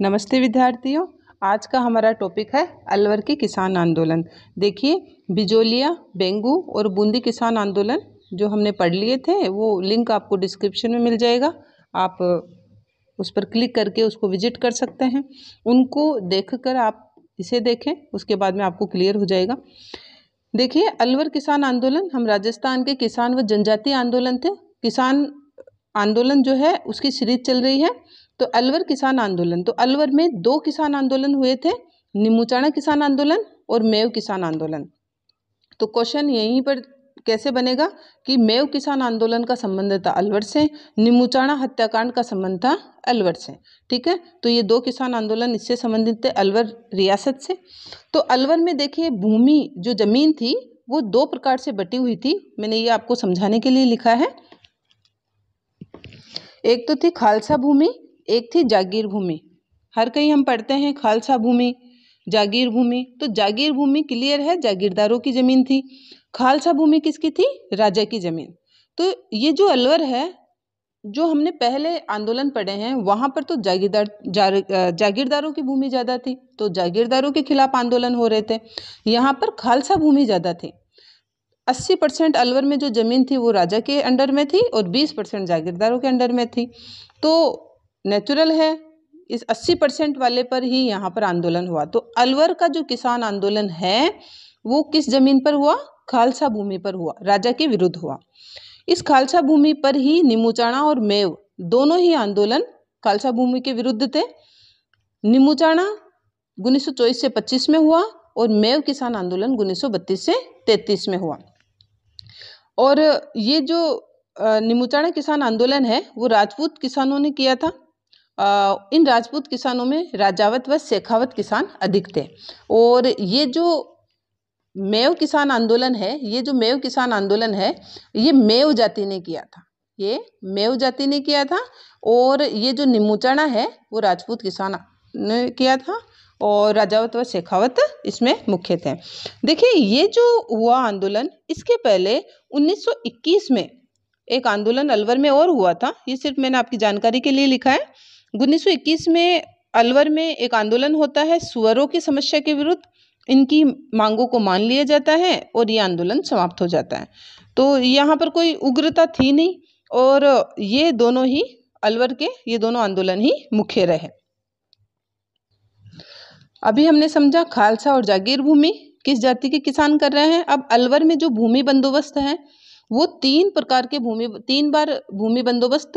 नमस्ते विद्यार्थियों। आज का हमारा टॉपिक है अलवर के किसान आंदोलन। देखिए, बिजोलिया, बेंगू और बूंदी किसान आंदोलन जो हमने पढ़ लिए थे वो लिंक आपको डिस्क्रिप्शन में मिल जाएगा। आप उस पर क्लिक करके उसको विजिट कर सकते हैं। उनको देखकर आप इसे देखें, उसके बाद में आपको क्लियर हो जाएगा। देखिए, अलवर किसान आंदोलन हम राजस्थान के किसान व जनजातीय आंदोलन थे। किसान आंदोलन जो है उसकी सीरीज चल रही है। तो अलवर किसान आंदोलन, तो अलवर में 2 किसान आंदोलन हुए थे, निमुचाणा किसान आंदोलन और मेव किसान आंदोलन। तो क्वेश्चन यहीं पर कैसे बनेगा कि मेव किसान आंदोलन का संबंध था अलवर से, निमुचाणा हत्याकांड का संबंध था अलवर से। ठीक है, तो ये 2 किसान आंदोलन इससे संबंधित थे, अलवर रियासत से। तो अलवर में देखिए, भूमि जो जमीन थी वो 2 प्रकार से बटी हुई थी। मैंने ये आपको समझाने के लिए लिखा है। एक तो थी खालसा भूमि, एक थी जागीर भूमि। हर कहीं हम पढ़ते हैं खालसा भूमि, जागीर भूमि। तो जागीर भूमि क्लियर है, जागीरदारों की जमीन थी। खालसा भूमि किसकी थी? राजा की जमीन। तो ये जो अलवर है, जो हमने पहले आंदोलन पढ़े हैं वहां पर तो जागीरदारों की भूमि ज्यादा थी, तो जागीरदारों के खिलाफ आंदोलन हो रहे थे। यहाँ पर खालसा भूमि ज्यादा थी। 80% अलवर में जो जमीन थी वो राजा के अंडर में थी और 20% जागीरदारों के अंडर में थी। तो नेचुरल है, इस 80% वाले पर ही यहाँ पर आंदोलन हुआ। तो अलवर का जो किसान आंदोलन है वो किस जमीन पर हुआ? खालसा भूमि पर हुआ, राजा के विरुद्ध हुआ। इस खालसा भूमि पर ही निमुचाणा और मेव दोनों ही आंदोलन खालसा भूमि के विरुद्ध थे। निमुचाणा 1924 से 25 में हुआ और मेव किसान आंदोलन 1932 से 33 में हुआ। और ये जो निमुचाणा किसान आंदोलन है वो राजपूत किसानों ने किया था। इन राजपूत किसानों में राजावत व शेखावत किसान अधिक थे। और ये जो मेव किसान आंदोलन है, ये जो मेव किसान आंदोलन है ये मेव जाति ने किया था, ये मेव जाति ने किया था। और ये जो निमुचाणा है वो राजपूत किसान ने किया था और राजावत व शेखावत इसमें मुख्य थे। देखिए, ये जो हुआ आंदोलन, इसके पहले 1921 में एक आंदोलन अलवर में और हुआ था। ये सिर्फ मैंने आपकी जानकारी के लिए लिखा है। 1921 में अलवर में एक आंदोलन होता है सुअरों की समस्या के विरुद्ध। इनकी मांगों को मान लिया जाता है और ये आंदोलन समाप्त हो जाता है। तो यहाँ पर कोई उग्रता थी नहीं और ये दोनों ही अलवर के ये दोनों आंदोलन ही मुख्य रहे। अभी हमने समझा खालसा और जागीर भूमि किस जाति के किसान कर रहे हैं। अब अलवर में जो भूमि बंदोबस्त है वो 3 प्रकार के 3 बार भूमि बंदोबस्त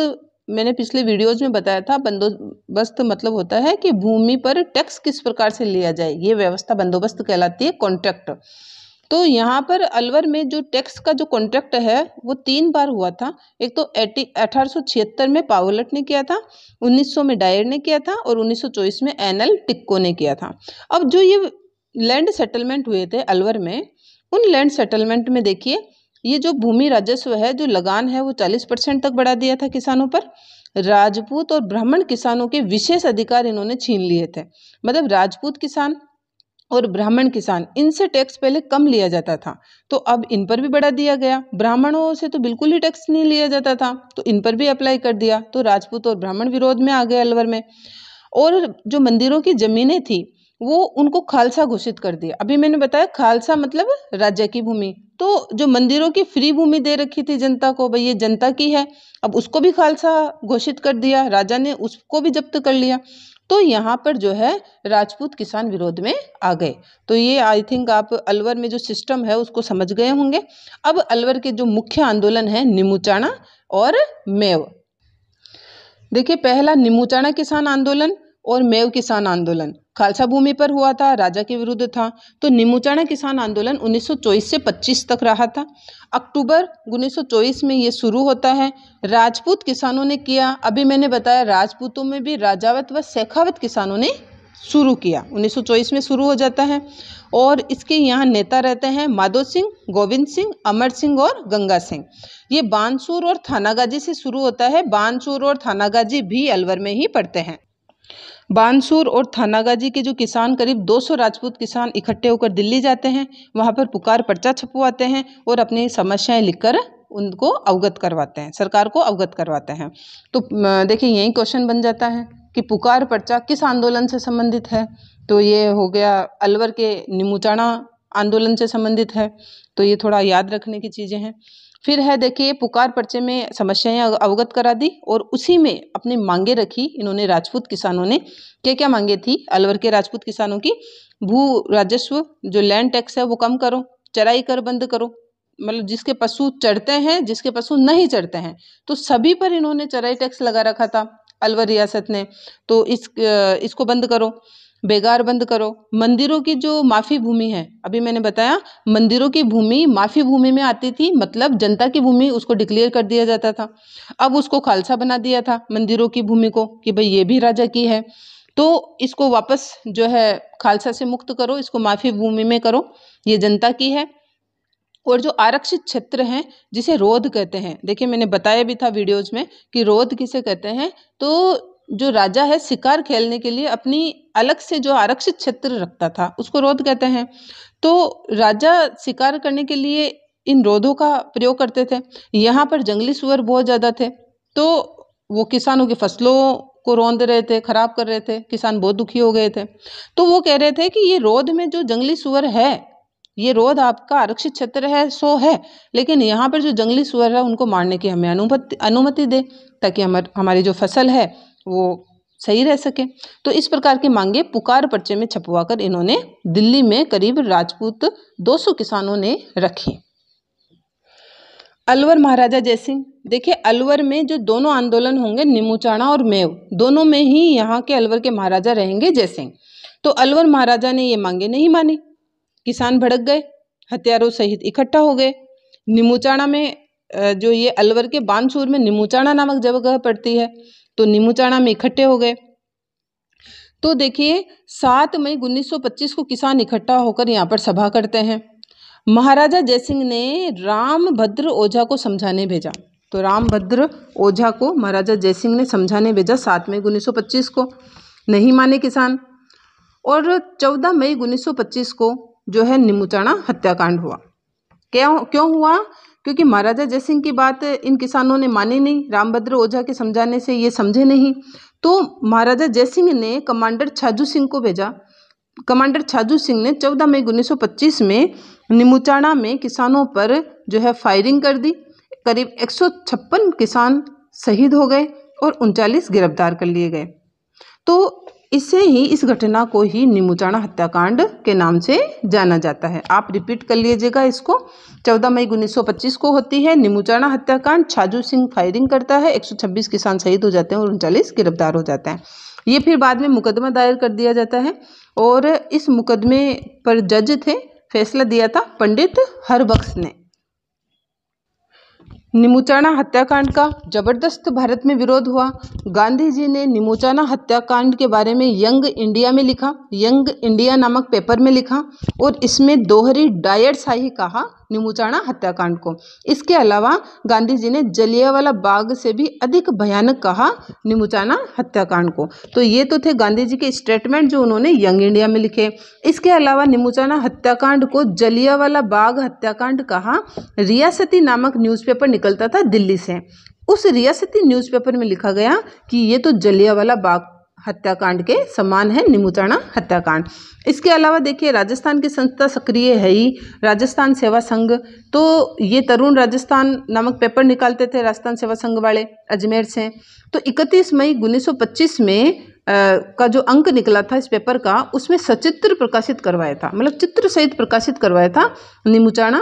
मैंने पिछले वीडियोज में बताया था। बंदोबस्त मतलब होता है कि भूमि पर टैक्स किस प्रकार से लिया जाए, ये व्यवस्था बंदोबस्त कहलाती है, कॉन्ट्रैक्ट। तो यहाँ पर अलवर में जो टैक्स का जो कॉन्ट्रैक्ट है वो 3 बार हुआ था। एक तो 1876 में पावलट ने किया था, 1900 में डायर ने किया था और 1924 में एनएल टिक्को ने किया था। अब जो ये लैंड सेटलमेंट हुए थे अलवर में, उन लैंड सेटलमेंट में देखिए, ये जो भूमि राजस्व है, जो लगान है वो 40% तक बढ़ा दिया था किसानों पर। राजपूत और ब्राह्मण किसानों के विशेष अधिकार इन्होंने छीन लिए थे। मतलब राजपूत किसान और ब्राह्मण किसान, इनसे टैक्स पहले कम लिया जाता था, तो अब इन पर भी बढ़ा दिया गया। ब्राह्मणों से तो बिल्कुल ही टैक्स नहीं लिया जाता था, तो इन पर भी अप्लाई कर दिया। तो राजपूत और ब्राह्मण विरोध में आ गए अलवर में। और जो मंदिरों की जमीनें थी वो उनको खालसा घोषित कर दिया। अभी मैंने बताया खालसा मतलब राज्य की भूमि। तो जो मंदिरों की फ्री भूमि दे रखी थी जनता को, भाई ये जनता की है, अब उसको भी खालसा घोषित कर दिया, राजा ने उसको भी जब्त कर लिया। तो यहाँ पर जो है राजपूत किसान विरोध में आ गए। तो ये आई थिंक आप अलवर में जो सिस्टम है उसको समझ गए होंगे। अब अलवर के जो मुख्य आंदोलन है निमुचाणा और मेव। देखिए, पहला निमुचाणा किसान आंदोलन और मेव किसान आंदोलन खालसा भूमि पर हुआ था, राजा के विरुद्ध था। तो निमुचाणा किसान आंदोलन 1924 से 25 तक रहा था। अक्टूबर 1924 में ये शुरू होता है। राजपूत किसानों ने किया। अभी मैंने बताया राजपूतों में भी राजावत व शेखावत किसानों ने शुरू किया। 1924 में शुरू हो जाता है और इसके यहाँ नेता रहते हैं माधो सिंह, गोविंद सिंह, अमर सिंह और गंगा सिंह। ये बानसूर और थानागाजी से शुरू होता है। बानसूर और थानागाजी भी अलवर में ही पड़ते हैं। बानसूर और थानागाजी के जो किसान, करीब 200 राजपूत किसान इकट्ठे होकर दिल्ली जाते हैं। वहां पर पुकार पर्चा छपवाते हैं और अपनी समस्याएं लिखकर उनको अवगत करवाते हैं, सरकार को अवगत करवाते हैं। तो देखिए, यही क्वेश्चन बन जाता है कि पुकार पर्चा किस आंदोलन से संबंधित है, तो ये हो गया अलवर के निमुचाना आंदोलन से संबंधित है। तो ये थोड़ा याद रखने की चीज़ें हैं। फिर है देखिए, पुकार पर्चे में समस्याएं अवगत करा दी और उसी में अपनी मांगे रखी इन्होंने। राजपूत किसानों ने क्या क्या मांगे थी अलवर के राजपूत किसानों की? भू राजस्व, जो लैंड टैक्स है वो कम करो, चराई कर बंद करो, मतलब जिसके पशु चढ़ते हैं, जिसके पशु नहीं चढ़ते हैं, तो सभी पर इन्होंने चराई टैक्स लगा रखा था अलवर रियासत ने। तो इसको बंद करो, बेगार बंद करो। मंदिरों की जो माफी भूमि है, अभी मैंने बताया मंदिरों की भूमि माफी भूमि में आती थी, मतलब जनता की भूमि उसको डिक्लेयर कर दिया जाता था। अब उसको खालसा बना दिया था मंदिरों की भूमि को कि भाई ये भी राजा की है, तो इसको वापस जो है खालसा से मुक्त करो, इसको माफी भूमि में करो, ये जनता की है। और जो आरक्षित क्षेत्र हैं जिसे रोध कहते हैं, देखिए मैंने बताया भी था वीडियोज में कि रोध किसे कहते हैं, तो जो राजा है शिकार खेलने के लिए अपनी अलग से जो आरक्षित क्षेत्र रखता था उसको रोध कहते हैं। तो राजा शिकार करने के लिए इन रोधों का प्रयोग करते थे। यहाँ पर जंगली सुअर बहुत ज़्यादा थे, तो वो किसानों की फसलों को रौंद रहे थे, खराब कर रहे थे, किसान बहुत दुखी हो गए थे। तो वो कह रहे थे कि ये रोध में जो जंगली सुअर है, ये रोध आपका आरक्षित क्षेत्र है सो है, लेकिन यहाँ पर जो जंगली सुअर है उनको मारने की हमें अनुमति दे, ताकि हमारी जो फसल है वो सही रह सके। तो इस प्रकार की मांगे पुकार पर्चे में छपवाकर इन्होंने दिल्ली में करीब राजपूत 200 किसानों ने रखी। अलवर महाराजा जयसिंह, देखिए अलवर में जो दोनों आंदोलन होंगे निमुचाना और मेव, दोनों में ही यहाँ के अलवर के महाराजा रहेंगे जयसिंह। तो अलवर महाराजा ने ये मांगे नहीं मानी, किसान भड़क गए, हथियारों सहित इकट्ठा हो गए। निमुचाना में जो ये अलवर के बानसूर में निमुचाना नामक जगह पड़ती है, तो निमुचाना में इकट्ठे हो गए। तो देखिए 7 मई 1925 को किसान इकट्ठा होकर यहाँ पर सभा करते हैं। महाराजा जयसिंह ने रामभद्र ओझा को समझाने भेजा, तो रामभद्र ओझा को महाराजा जयसिंह ने समझाने भेजा 7 मई 1925 को। नहीं माने किसान, और 14 मई 1925 को जो है निमुचाना हत्याकांड हुआ। क्यों हुआ? क्योंकि महाराजा जयसिंह की बात इन किसानों ने मानी नहीं, रामभद्र ओझा के समझाने से ये समझे नहीं। तो महाराजा जयसिंह ने कमांडर छाजू सिंह को भेजा। कमांडर छाजू सिंह ने 14 मई 1925 में निमुचाना में किसानों पर जो है फायरिंग कर दी। करीब 156 किसान शहीद हो गए और 39 गिरफ्तार कर लिए गए। तो इसे ही, इस घटना को ही निमुचाना हत्याकांड के नाम से जाना जाता है। आप रिपीट कर लीजिएगा इसको। 14 मई 1925 को होती है निमुचाना हत्याकांड, छाजू सिंह फायरिंग करता है, 126 किसान शहीद हो जाते हैं और 39 गिरफ्तार हो जाते हैं। ये फिर बाद में मुकदमा दायर कर दिया जाता है और इस मुकदमे पर जज थे, फैसला दिया था पंडित हरबख्श ने। निमुचाना हत्याकांड का जबरदस्त भारत में विरोध हुआ। गांधी जी ने निमुचाना हत्याकांड के बारे में यंग इंडिया में लिखा, यंग इंडिया नामक पेपर में लिखा, और इसमें दोहरी डायरशाही कहा निमुचाना हत्याकांड को। इसके अलावा गांधी जी ने जलियांवाला बाग से भी अधिक भयानक कहा निमुचाना हत्याकांड को। तो ये तो थे गांधी जी के स्टेटमेंट जो उन्होंने यंग इंडिया में लिखे। इसके अलावा निमुचाना हत्याकांड को जलियांवाला बाग हत्याकांड कहा रियासती नामक न्यूज़पेपर निकलता था दिल्ली से। उस रियासती न्यूज़पेपर में लिखा गया कि ये तो जलियांवाला बाग हत्याकांड के समान है निमुचाना हत्याकांड। इसके अलावा देखिए राजस्थान की संस्था सक्रिय है ही, राजस्थान सेवा संघ, तो ये तरुण राजस्थान नामक पेपर निकालते थे राजस्थान सेवा संघ वाले अजमेर से। तो 31 मई 1925 में का जो अंक निकला था इस पेपर का, उसमें सचित्र प्रकाशित करवाया था, मतलब चित्र सहित प्रकाशित करवाया था निमुचाना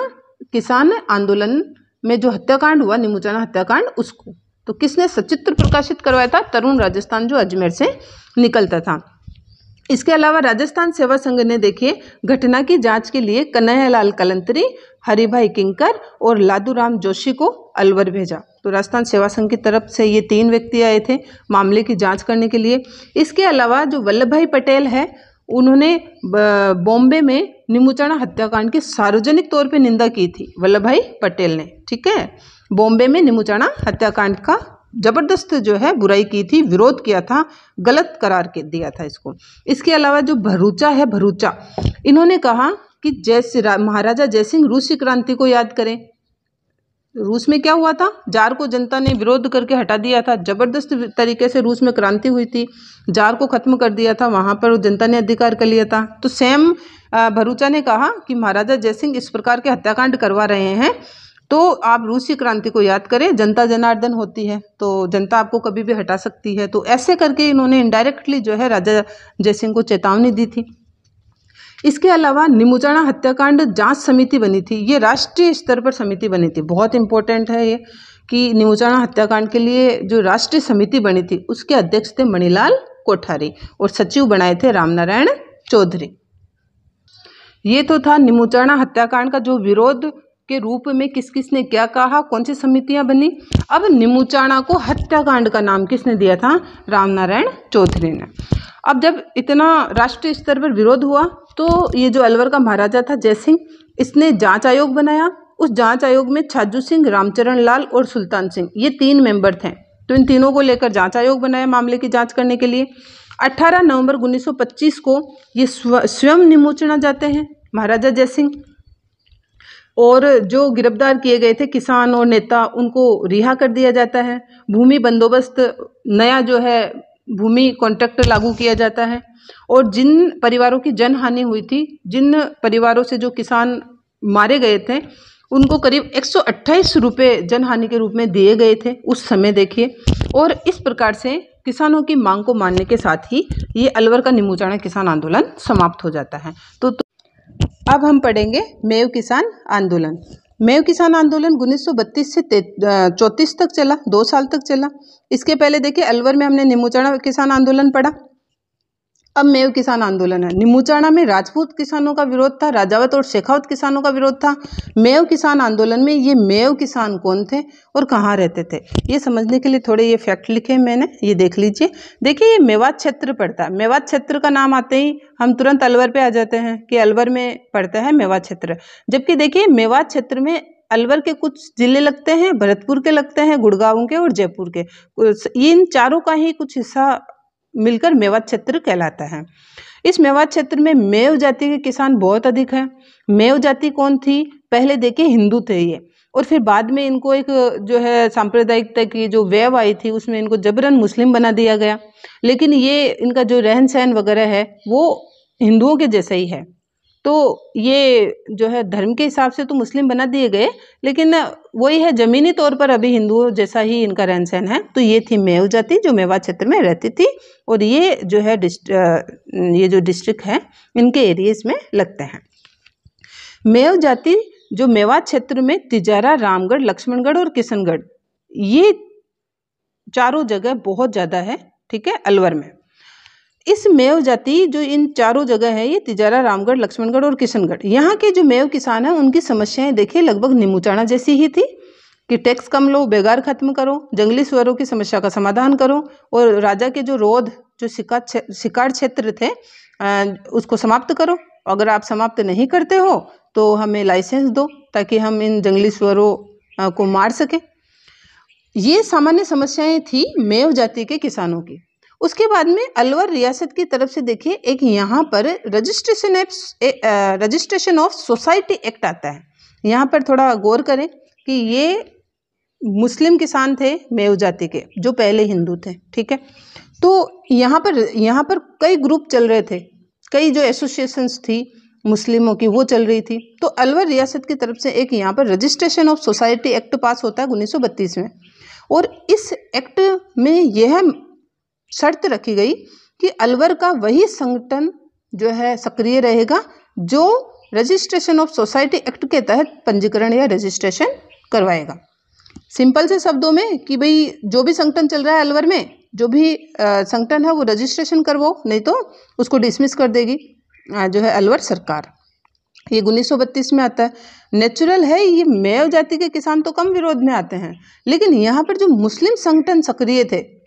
किसान आंदोलन में जो हत्याकांड हुआ निमुचाना हत्याकांड उसको। तो किसने सचित्र प्रकाशित करवाया था? तरुण राजस्थान जो अजमेर से निकलता था। इसके अलावा राजस्थान सेवा संघ ने देखिए घटना की जांच के लिए कन्हैयालाल कलंतरी, हरिभाई किंकर और लादूराम जोशी को अलवर भेजा। तो राजस्थान सेवा संघ की तरफ से ये 3 व्यक्ति आए थे मामले की जांच करने के लिए। इसके अलावा जो वल्लभ भाई पटेल है उन्होंने बॉम्बे में निमुचाना हत्याकांड की सार्वजनिक तौर पे निंदा की थी, वल्लभ भाई पटेल ने, ठीक है। बॉम्बे में निमुचाना हत्याकांड का जबरदस्त जो है बुराई की थी, विरोध किया था, गलत करार के दिया था इसको। इसके अलावा जो भरूचा है, भरूचा, इन्होंने कहा कि महाराजा जयसिंह रूसी क्रांति को याद करें, रूस में क्या हुआ था, जार को जनता ने विरोध करके हटा दिया था, जबरदस्त तरीके से रूस में क्रांति हुई थी, जार को खत्म कर दिया था, वहां पर जनता ने अधिकार कर लिया था। तो सैम भरूचा ने कहा कि महाराजा जयसिंह इस प्रकार के हत्याकांड करवा रहे हैं, तो आप रूसी क्रांति को याद करें, जनता जनार्दन होती है तो जनता आपको कभी भी हटा सकती है। तो ऐसे करके इन्होंने इनडायरेक्टली जो है राजा जयसिंह को चेतावनी दी थी। इसके अलावा निमुचाणा हत्याकांड जांच समिति बनी थी, ये राष्ट्रीय स्तर पर समिति बनी थी, बहुत इंपॉर्टेंट है ये कि निमुचाणा हत्याकांड के लिए जो राष्ट्रीय समिति बनी थी उसके अध्यक्ष थे मणिलाल कोठारी और सचिव बनाए थे रामनारायण चौधरी। ये तो था निमुचाणा हत्याकांड का जो विरोध के रूप में किस किस ने क्या कहा, कौन सी समितियां बनी। अब निमुचाणा को हत्याकांड का नाम किसने दिया था, रामनारायण चौधरी ने। अब जब इतना राष्ट्रीय स्तर पर विरोध हुआ तो ये जो अलवर का महाराजा था जयसिंह, इसने जांच आयोग बनाया। उस जांच आयोग में छाजू सिंह, रामचरण लाल और सुल्तान सिंह, ये 3 मेंबर थे। तो इन तीनों को लेकर जांच आयोग बनाया मामले की जांच करने के लिए। 18 नवंबर 1925 को ये स्वयं निमुचना जाते हैं महाराजा जयसिंह, और जो गिरफ्तार किए गए थे किसान और नेता उनको रिहा कर दिया जाता है। भूमि बंदोबस्त नया जो है भूमि कॉन्ट्रैक्ट लागू किया जाता है, और जिन परिवारों की जनहानि हुई थी, जिन परिवारों से जो किसान मारे गए थे, उनको करीब 128 रुपये जनहानि के रूप में दिए गए थे उस समय, देखिए। और इस प्रकार से किसानों की मांग को मानने के साथ ही ये अलवर का निमुचाणा किसान आंदोलन समाप्त हो जाता है। तो अब हम पढ़ेंगे मेव किसान आंदोलन। मेव किसान आंदोलन 1932 से 34 तक चला, 2 साल तक चला। इसके पहले देखिए अलवर में हमने निमुचाणा किसान आंदोलन पढ़ा, अब मेव किसान आंदोलन है। निमुचाणा में राजपूत किसानों का विरोध था, राजावत और शेखावत किसानों का विरोध था। मेव किसान आंदोलन में ये मेव किसान कौन थे और कहाँ रहते थे, ये समझने के लिए थोड़े ये फैक्ट लिखे मैंने, ये देख लीजिए। देखिए ये मेवात क्षेत्र पड़ता है, मेवात क्षेत्र का नाम आते ही हम तुरंत अलवर पे आ जाते हैं कि अलवर में पड़ता है मेवात क्षेत्र। जबकि देखिए मेवात क्षेत्र में अलवर के कुछ जिले लगते हैं, भरतपुर के लगते हैं, गुड़गांव के और जयपुर के, इन चारों का ही कुछ हिस्सा मिलकर मेवात क्षेत्र कहलाता है। इस मेवात क्षेत्र में मेव जाति के किसान बहुत अधिक हैं। मेव जाति कौन थी, पहले देखिए हिंदू थे ये, और फिर बाद में इनको एक जो है सांप्रदायिकता की जो वेव आई थी उसमें इनको जबरन मुस्लिम बना दिया गया। लेकिन ये इनका जो रहन सहन वगैरह है वो हिंदुओं के जैसा ही है। तो ये जो है धर्म के हिसाब से तो मुस्लिम बना दिए गए, लेकिन वही है जमीनी तौर पर अभी हिंदुओं जैसा ही इनका रहन सहन है। तो ये थी मेव जाति जो मेवात क्षेत्र में रहती थी, और ये जो है ये जो डिस्ट्रिक्ट है इनके एरियाज में लगते हैं। मेव जाति जो मेवात क्षेत्र में तिजारा, रामगढ़, लक्ष्मणगढ़ और किशनगढ़, ये चारों जगह बहुत ज़्यादा है, ठीक है, अलवर में। इस मेव जाति जो इन चारों जगह है, ये तिजारा, रामगढ़, लक्ष्मणगढ़ और किशनगढ़, यहाँ के जो मेव किसान हैं उनकी समस्याएं देखिए लगभग निमुचाणा जैसी ही थी कि टैक्स कम लो, बेगार खत्म करो, जंगली सुअरों की समस्या का समाधान करो, और राजा के जो रोध जो शिकार क्षेत्र थे उसको समाप्त करो। अगर आप समाप्त नहीं करते हो तो हमें लाइसेंस दो ताकि हम इन जंगली सुअरों को मार सकें। ये सामान्य समस्याएं थी मेव जाति के किसानों की। उसके बाद में अलवर रियासत की तरफ से देखिए एक यहाँ पर रजिस्ट्रेशन ऑफ सोसाइटी एक्ट आता है। यहाँ पर थोड़ा गौर करें कि ये मुस्लिम किसान थे मेव जाति के जो पहले हिंदू थे, ठीक है। तो यहाँ पर कई ग्रुप चल रहे थे, कई जो एसोसिएशंस थी मुस्लिमों की वो चल रही थी। तो अलवर रियासत की तरफ से एक यहाँ पर रजिस्ट्रेशन ऑफ सोसाइटी एक्ट पास होता है 1932 में, और इस एक्ट में यह शर्त रखी गई कि अलवर का वही संगठन जो है सक्रिय रहेगा जो रजिस्ट्रेशन ऑफ सोसाइटी एक्ट के तहत पंजीकरण या रजिस्ट्रेशन करवाएगा। सिंपल से शब्दों में कि भाई जो भी संगठन चल रहा है अलवर में, जो भी संगठन है वो रजिस्ट्रेशन करवाओ, नहीं तो उसको डिसमिस कर देगी जो है अलवर सरकार। ये 1932 में आता है। नेचुरल है, ये मेव जाति के किसान तो कम विरोध में आते हैं, लेकिन यहाँ पर जो मुस्लिम संगठन सक्रिय थे,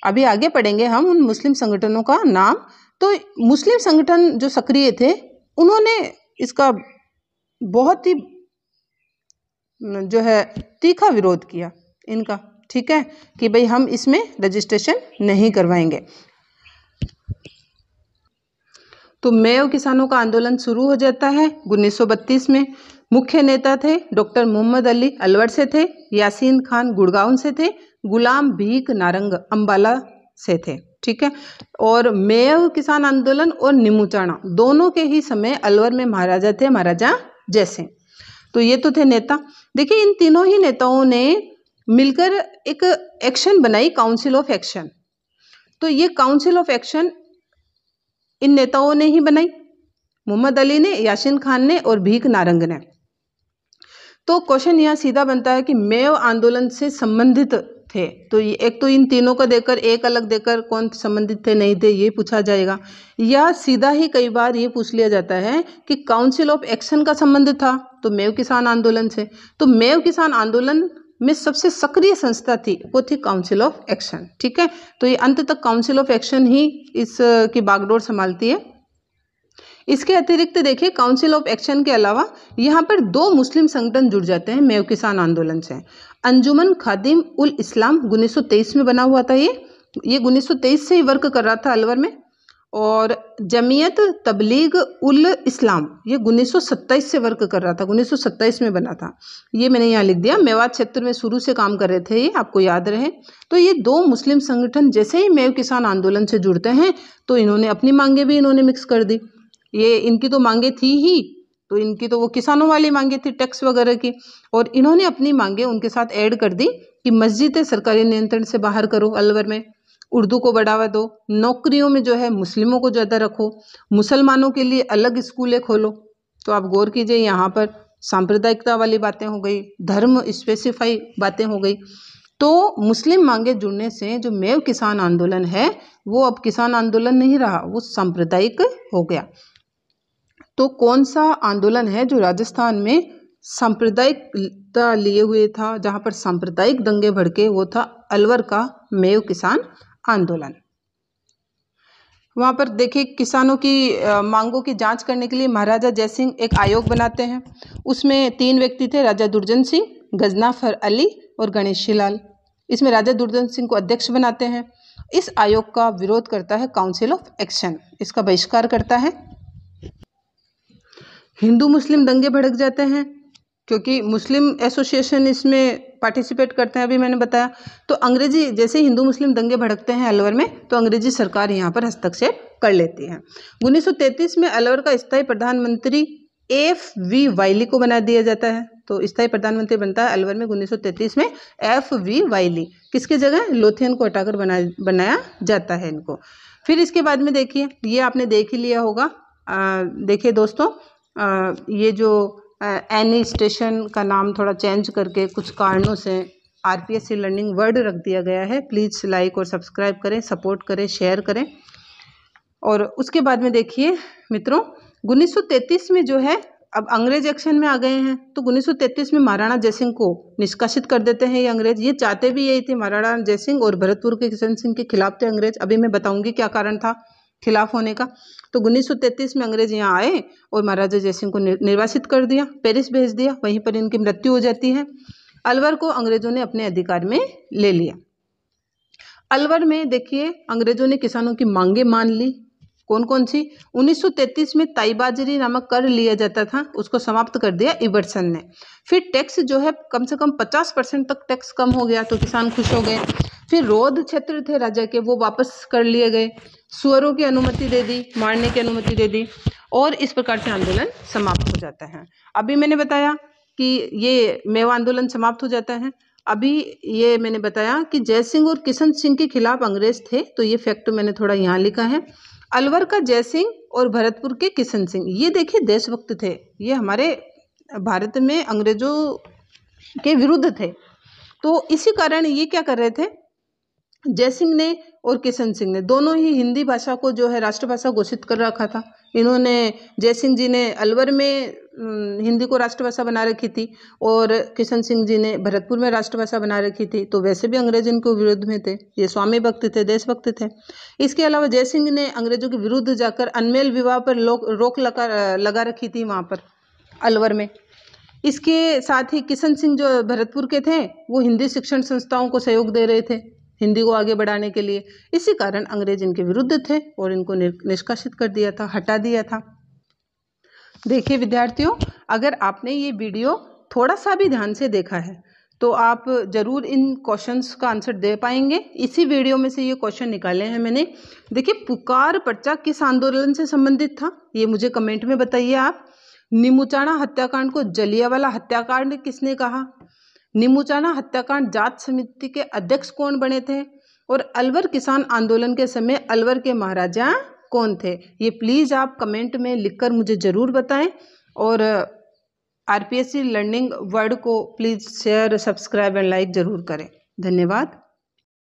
अभी आगे पढ़ेंगे हम उन मुस्लिम संगठनों का नाम। तो मुस्लिम संगठन जो सक्रिय थे उन्होंने इसका बहुत ही जो है तीखा विरोध किया इनका, ठीक है, कि भाई हम इसमें रजिस्ट्रेशन नहीं करवाएंगे। तो मेव किसानों का आंदोलन शुरू हो जाता है 1932 में। मुख्य नेता थे डॉक्टर मोहम्मद अली अलवर से थे, यासीन खान गुड़गांव से थे, गुलाम भीख नारंग अंबाला से थे। ठीक है। और मेव किसान आंदोलन और निमुचाना दोनों के ही समय अलवर में महाराजा थे, महाराजा जयसिंह। तो ये तो थे नेता। देखिए इन तीनों ही नेताओं ने मिलकर एक एक्शन बनाई, काउंसिल ऑफ एक्शन। तो ये काउंसिल ऑफ एक्शन इन नेताओं ने ही बनाई, मोहम्मद अली ने, यासीन खान ने और भीख नारंग ने। तो क्वेश्चन यहाँ सीधा बनता है कि मेव आंदोलन से संबंधित थे। तो एक तो इन तीनों को देकर, एक अलग देकर कौन संबंधित थे नहीं थे ये पूछा जाएगा, या सीधा ही कई बार ये पूछ लिया जाता है कि काउंसिल ऑफ एक्शन का संबंध था तो मेव किसान आंदोलन से। तो मेव किसान आंदोलन में सबसे सक्रिय संस्था थी वो थी काउंसिल ऑफ एक्शन। ठीक है। तो ये अंत तक काउंसिल ऑफ एक्शन ही इसकी बागडोर संभालती है। इसके अतिरिक्त देखिए काउंसिल ऑफ एक्शन के अलावा यहाँ पर दो मुस्लिम संगठन जुड़ जाते हैं मेव किसान आंदोलन से। अंजुमन खादिम उल इस्लाम 1923 में बना हुआ था। ये 1923 से ही वर्क कर रहा था अलवर में। और जमीयत तबलीग उल इस्लाम ये 1927 से वर्क कर रहा था, 1927 में बना था। ये मैंने यहाँ लिख दिया, मेवात क्षेत्र में शुरू से काम कर रहे थे ये, आपको याद रहे। तो ये दो मुस्लिम संगठन जैसे ही मेव किसान आंदोलन से जुड़ते हैं तो इन्होंने अपनी मांगे भी इन्होंने मिक्स कर दी। ये इनकी तो मांगे थी ही, तो इनकी तो वो किसानों वाली मांगे थी टैक्स वगैरह की, और इन्होंने अपनी मांगे उनके साथ ऐड कर दी कि मस्जिदें सरकारी नियंत्रण से बाहर करो अलवर में, उर्दू को बढ़ावा दो, नौकरियों में जो है मुस्लिमों को ज़्यादा रखो, मुसलमानों के लिए अलग स्कूलें खोलो। तो आप गौर कीजिए यहाँ पर सांप्रदायिकता वाली बातें हो गई, धर्म स्पेसिफाई बातें हो गई। तो मुस्लिम मांगे जुड़ने से जो मेव किसान आंदोलन है वो अब किसान आंदोलन नहीं रहा, वो सांप्रदायिक हो गया। तो कौन सा आंदोलन है जो राजस्थान में सांप्रदायिकता लिए हुए था, जहाँ पर सांप्रदायिक दंगे भड़के, वो था अलवर का मेव किसान आंदोलन। वहाँ पर देखिए किसानों की मांगों की जांच करने के लिए महाराजा जयसिंह एक आयोग बनाते हैं। उसमें 3 व्यक्ति थे, राजा दुर्जन सिंह, गजनाफर अली और गणेशी लाल। इसमें राजा दुर्जन सिंह को अध्यक्ष बनाते हैं। इस आयोग का विरोध करता है काउंसिल ऑफ एक्शन, इसका बहिष्कार करता है। हिंदू मुस्लिम दंगे भड़क जाते हैं क्योंकि मुस्लिम एसोसिएशन इसमें पार्टिसिपेट करते हैं, अभी मैंने बताया। तो अंग्रेजी, जैसे हिंदू मुस्लिम दंगे भड़कते हैं अलवर में, तो अंग्रेजी सरकार यहाँ पर हस्तक्षेप कर लेती है। 1933 में अलवर का स्थायी प्रधानमंत्री F.V. वाइली को बना दिया जाता है। तो स्थायी प्रधानमंत्री बनता है अलवर में 1933 में F.V. वाइली। किसकी जगह? लोथियन को हटाकर बनाया जाता है इनको। फिर इसके बाद में देखिए, ये आपने देख ही लिया होगा। देखिए दोस्तों, ये जो एनी स्टेशन का नाम थोड़ा चेंज करके कुछ कारणों से RPSC लर्निंग वर्ड रख दिया गया है। प्लीज़ लाइक और सब्सक्राइब करें, सपोर्ट करें, शेयर करें। और उसके बाद में देखिए मित्रों, 1933 में जो है, अब अंग्रेज एक्शन में आ गए हैं। तो 1933 में महाराणा जयसिंह को निष्कासित कर देते हैं ये अंग्रेज। ये चाहते भी यही थे, महाराणा जयसिंह और भरतपुर के किशन सिंह के खिलाफ थे अंग्रेज। अभी मैं बताऊंगी क्या कारण था खिलाफ होने का। तो 1933 में अंग्रेज यहाँ आए और महाराजा जयसिंह को निर्वासित कर दिया, पेरिस भेज दिया। वहीं पर इनकी मृत्यु हो जाती है। अलवर को अंग्रेजों ने अपने अधिकार में ले लिया। अलवर में देखिए अंग्रेजों ने किसानों की मांगे मान ली। कौन कौन सी? 1933 में ताईबाजरी नामक कर लिया जाता था, उसको समाप्त कर दिया इबरसन ने। फिर टैक्स जो है कम से कम 50% तक टैक्स कम हो गया, तो किसान खुश हो गए। फिर रोध क्षेत्र थे राजा के, वो वापस कर लिए गए। सुअरों की अनुमति दे दी, मारने की अनुमति दे दी, और इस प्रकार से आंदोलन समाप्त हो जाता है। अभी मैंने बताया कि ये मेवा आंदोलन समाप्त हो जाता है। अभी ये मैंने बताया कि जयसिंह और किशन सिंह के खिलाफ अंग्रेज थे, तो ये फैक्ट मैंने थोड़ा यहाँ लिखा है। अलवर का जयसिंह और भरतपुर के किशन सिंह, ये देखिए देशभक्त थे। ये हमारे भारत में अंग्रेजों के विरुद्ध थे। तो इसी कारण ये क्या कर रहे थे, जयसिंह ने और किशन सिंह ने दोनों ही हिंदी भाषा को जो है राष्ट्रभाषा घोषित कर रखा था। इन्होंने, जयसिंह जी ने अलवर में हिंदी को राष्ट्रभाषा बना रखी थी और किशन सिंह जी ने भरतपुर में राष्ट्रभाषा बना रखी थी। तो वैसे भी अंग्रेज इनके विरुद्ध में थे, ये स्वामी भक्त थे, देशभक्त थे। इसके अलावा जयसिंह ने अंग्रेजों के विरुद्ध जाकर अनमेल विवाह पर रोक लगा रखी थी वहाँ पर अलवर में। इसके साथ ही किशन सिंह जो भरतपुर के थे, वो हिंदी शिक्षण संस्थाओं को सहयोग दे रहे थे हिंदी को आगे बढ़ाने के लिए। इसी कारण अंग्रेज इनके विरुद्ध थे और इनको निष्कासित कर दिया था, हटा दिया था। देखिए विद्यार्थियों, अगर आपने ये वीडियो थोड़ा सा भी ध्यान से देखा है तो आप ज़रूर इन क्वेश्चंस का आंसर दे पाएंगे। इसी वीडियो में से ये क्वेश्चन निकाले हैं मैंने। देखिए, पुकार पर्चा किस आंदोलन से संबंधित था, ये मुझे कमेंट में बताइए आप। नीमूचाना हत्याकांड को जलियांवाला हत्याकांड किसने कहा? नीमूचाना हत्याकांड जांच समिति के अध्यक्ष कौन बने थे? और अलवर किसान आंदोलन के समय अलवर के महाराजा कौन थे? ये प्लीज़ आप कमेंट में लिखकर मुझे ज़रूर बताएं। और आरपीएससी लर्निंग वर्ल्ड को please share, subscribe and like ज़रूर करें। धन्यवाद।